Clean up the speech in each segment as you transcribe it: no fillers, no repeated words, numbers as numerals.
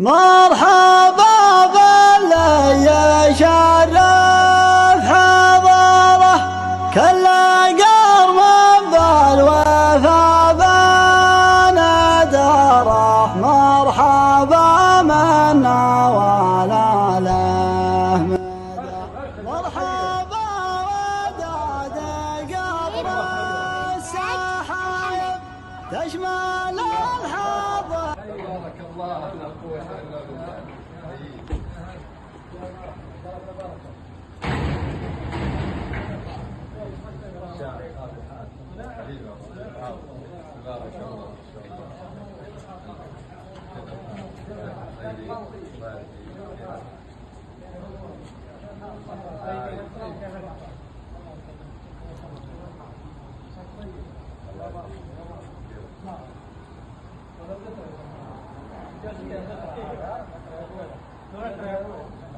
مرحبا باللي يشرف حضاره كل قرم بالوفا بنداره. مرحبا منا ولا له مرحبا وداد قبر السحاب تشمل الحضر. بارك الله لا قوة إلا بالله. بارك الله.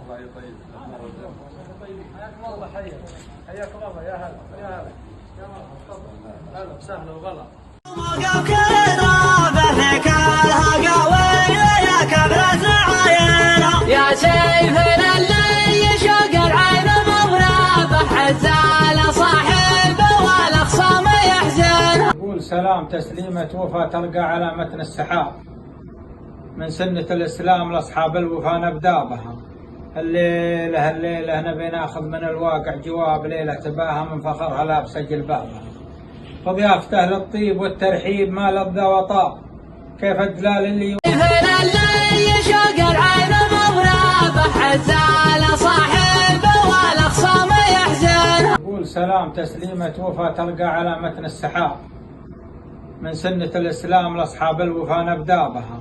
الله يطيب. حياكم الله. حياكم الله. يا هلا يا هلا يا مرحبا. تفضل. هلا وسهلا وغلا. يا سيفنا اللي يشق العين مغربه عزال صاحبه والاخصام يحزن. يقول سلام تسليمة وفا تلقى على متن السحاب من سنة الإسلام لأصحاب الوفا نبدا بها. الليلة نبي ناخذ من الواقع جواب ليلة تباها من فخرها لابسة جلبابها. فضيافته للطيب والترحيب ما لذ وطاب كيف الدلال اللي يشق العين مغربه عزال صاحبه والاخصام يحزن. يقول سلام تسليمة وفا تلقى على متن السحاب من سنة الإسلام لأصحاب الوفا نبدا بها.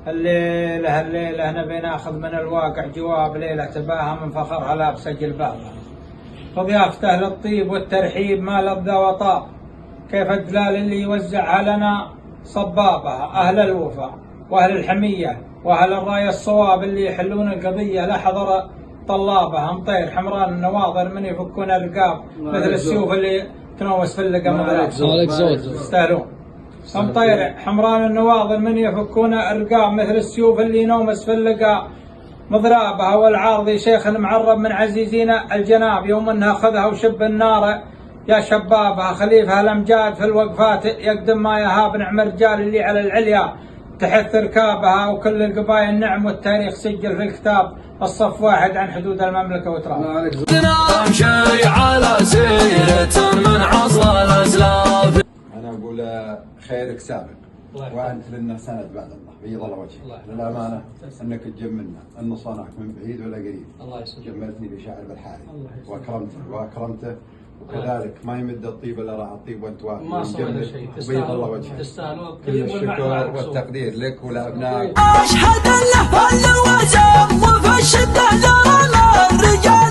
الليلة نبي ناخذ من الواقع جواب ليلة تباها من فخرها لابسة جلبابها. فضيافته للطيب والترحيب ما لذ وطاب كيف الدلال اللي يوزعها لنا صبابها. أهل الوفا وأهل الحمية وأهل الراية الصواب اللي يحلون القضية لا حضر طلابها. مطير حمران النواظر من يفكون الرقاب مثل السيوف اللي تنوس في اللقا. يستاهلون. مطير حمران النواظر من يفكون الرقاب مثل السيوف اللي ينومس في اللقا مضرابها. والعارضي شيخ المعرب من عزيزين الجناب يوم انها خذها وشب النار يا شبابها. خليفها الامجاد في الوقفات يقدم ما يهاب نعم الرجال اللي على العليا تحث ركابها. وكل القبائل النعم والتاريخ سجل في الكتاب الصف واحد عن حدود المملكة وتراب. شي على سيرة من عصر الأسلاف. أنا أقول خيرك سابق وأنت لنا سند بعد الله بيض الله وجهك. للأمانة أنك تجملنا أن صنعك من بعيد ولا قريب. جملتني بشاعر بالحاري وأكرمته وكذلك ما يمد الطيب الا راح الطيب وانت واقف. ما صار شيء. بيض الله وجهك. تستاهلوا كل الشكر والتقدير لك ولابنائك. اشهد له اللي وسم وفي الشده لنا الرجال.